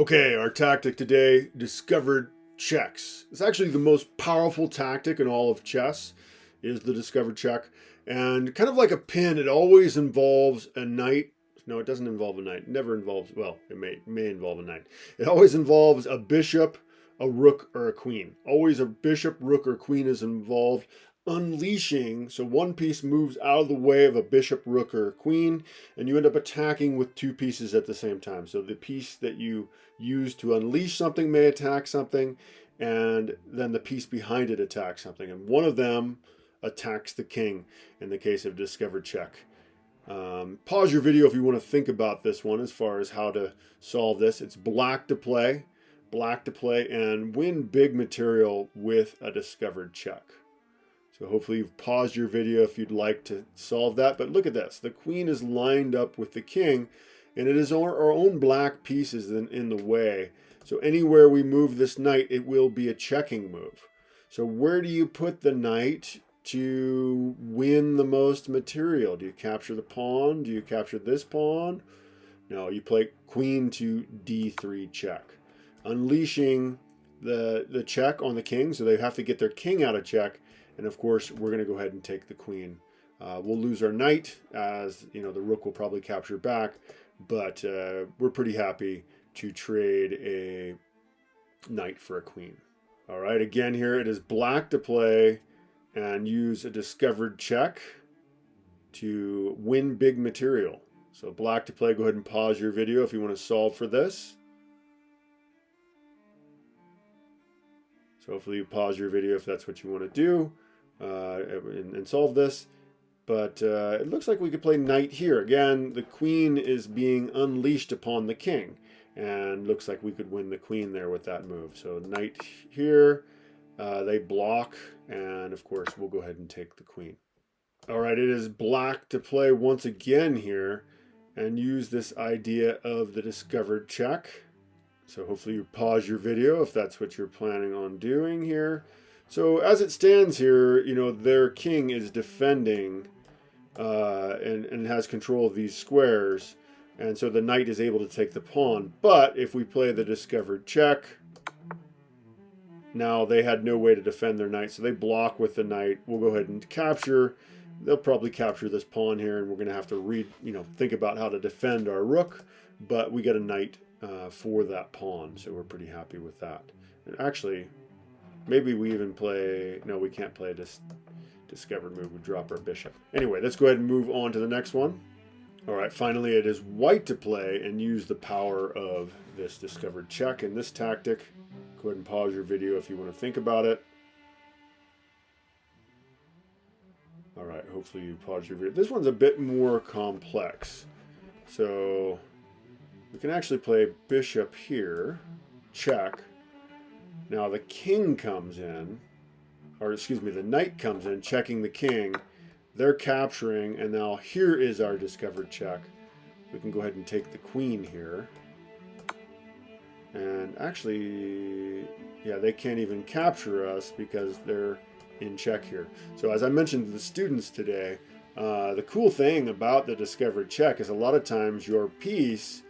Okay, our tactic today, discovered checks. It's actually the most powerful tactic in all of chess, is the discovered check. And kind of like a pin, it always involves a knight. No, it doesn't involve a knight. It never involves, well, it may involve a knight. It always involves a bishop, a rook, or a queen. Always a bishop, rook, or queen is involved. Unleashing, so one piece moves out of the way of a bishop, rook, or a queen, and you end up attacking with two pieces at the same time. So the piece that you use to unleash something may attack something, and then the piece behind it attacks something. And one of them attacks the king in the case of discovered check. Pause your video if you want to think about this one as far as how to solve this. It's black to play, and win big material with a discovered check. So hopefully you've paused your video if you'd like to solve that. But look at this. The queen is lined up with the king, and it is our own black pieces in the way. So anywhere we move this knight, it will be a checking move. So where do you put the knight to win the most material? Do you capture the pawn? Do you capture this pawn? No, you play queen to d3 check, unleashing the check on the king, so they have to get their king out of check. And of course, we're going to go ahead and take the queen. We'll lose our knight, as you know, the rook will probably capture back, but we're pretty happy to trade a knight for a queen. All right, again here, it is black to play and use a discovered check to win big material. So black to play, go ahead and pause your video if you want to solve for this. So hopefully you pause your video if that's what you want to do and solve this. But it looks like we could play knight here. Again, the queen is being unleashed upon the king. And looks like we could win the queen there with that move. So knight here, they block. And of course, we'll go ahead and take the queen. All right, it is black to play once again here and use this idea of the discovered check. So hopefully you pause your video if that's what you're planning on doing here. So as it stands here, you know, their king is defending and has control of these squares. And so the knight is able to take the pawn. But if we play the discovered check, now they had no way to defend their knight. So they block with the knight. We'll go ahead and capture. They'll probably capture this pawn here. And we're going to have to think about how to defend our rook. But we get a knight for that pawn, so we're pretty happy with that. And actually, maybe we even play, no, we can't play this discovered move. We drop our bishop. Anyway, let's go ahead and move on to the next one. All right, finally it is white to play and use the power of this discovered check in this tactic. Go ahead and pause your video if you want to think about it. All right, hopefully you pause your video. This one's a bit more complex. So we can actually play bishop here, check. Now the king comes in, or excuse me, the knight comes in, checking the king. They're capturing, and now here is our discovered check. We can go ahead and take the queen here. And actually, yeah, they can't even capture us because they're in check here. So as I mentioned to the students today, the cool thing about the discovered check is a lot of times your piece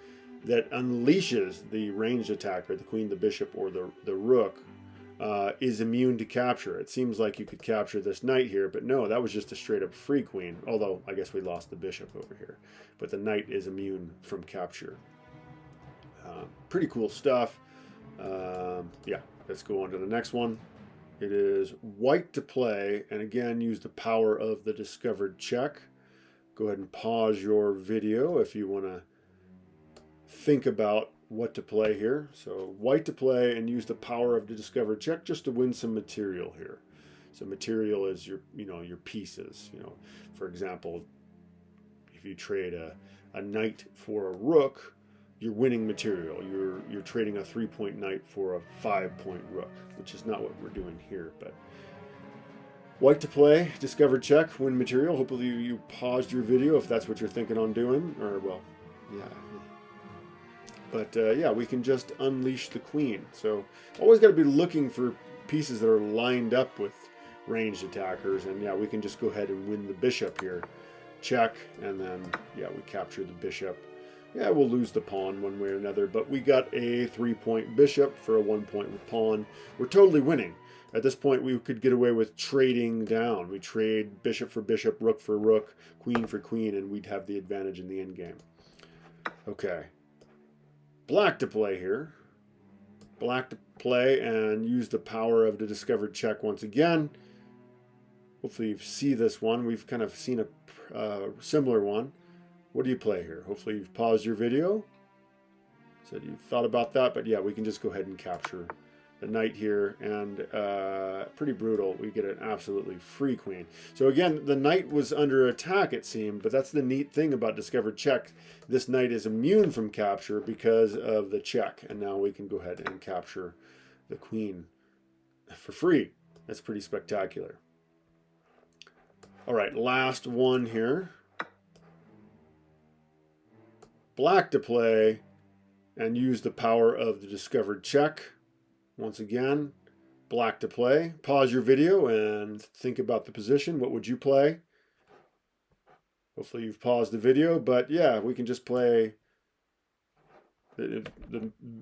that unleashes the ranged attacker, the queen, the bishop, or the rook, is immune to capture. It seems like you could capture this knight here, but no, that was just a straight up free queen, although I guess we lost the bishop over here. But the knight is immune from capture. Pretty cool stuff. Yeah, let's go on to the next one. It is white to play, and again, use the power of the discovered check. Go ahead and pause your video if you want to think about what to play here. So white to play and use the power of the discovered check just to win some material here. So material is your pieces. For example, if you trade a knight for a rook, you're winning material. You're trading a 3-point knight for a 5-point rook, which is not what we're doing here. But white to play, discovered check, win material. Hopefully you paused your video if that's what you're thinking on doing, or well, yeah. But yeah, we can just unleash the queen. So always got to be looking for pieces that are lined up with ranged attackers. And yeah, we can just go ahead and win the bishop here. Check, and then yeah, we capture the bishop. Yeah, we'll lose the pawn one way or another, but we got a 3-point bishop for a 1-point with pawn. We're totally winning. At this point, we could get away with trading down. We trade bishop for bishop, rook for rook, queen for queen, and we'd have the advantage in the endgame. Okay. Black to play here. Black to play and use the power of the discovered check once again. Hopefully you see this one. We've kind of seen a similar one. What do you play here? Hopefully you've paused your video. Said you thought about that, but yeah, we can just go ahead and capture the knight here, and pretty brutal. We get an absolutely free queen. So again, the knight was under attack, it seemed, but that's the neat thing about discovered check. This knight is immune from capture because of the check, and now we can go ahead and capture the queen for free. That's pretty spectacular. All right, last one here. Black to play and use the power of the discovered check. Once again, black to play. Pause your video and think about the position. What would you play? Hopefully you've paused the video, but yeah, we can just play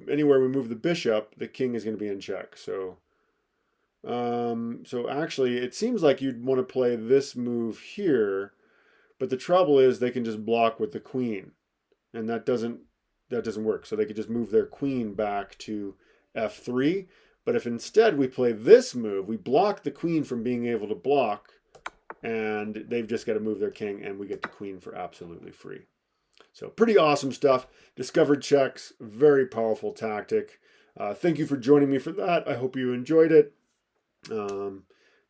anywhere we move the bishop, the king is going to be in check. So actually, it seems like you'd want to play this move here, but the trouble is they can just block with the queen, and that doesn't work. So they could just move their queen back to f3. But if instead we play this move, we block the queen from being able to block, and they've just got to move their king, and we get the queen for absolutely free. So pretty awesome stuff. Discovered checks, very powerful tactic. Thank you for joining me for that. I hope you enjoyed it.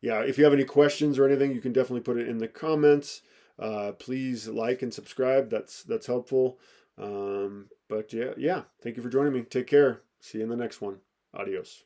Yeah, if you have any questions or anything, you can definitely put it in the comments. Please like and subscribe. That's helpful. But yeah, thank you for joining me. Take care. See you in the next one. Adios.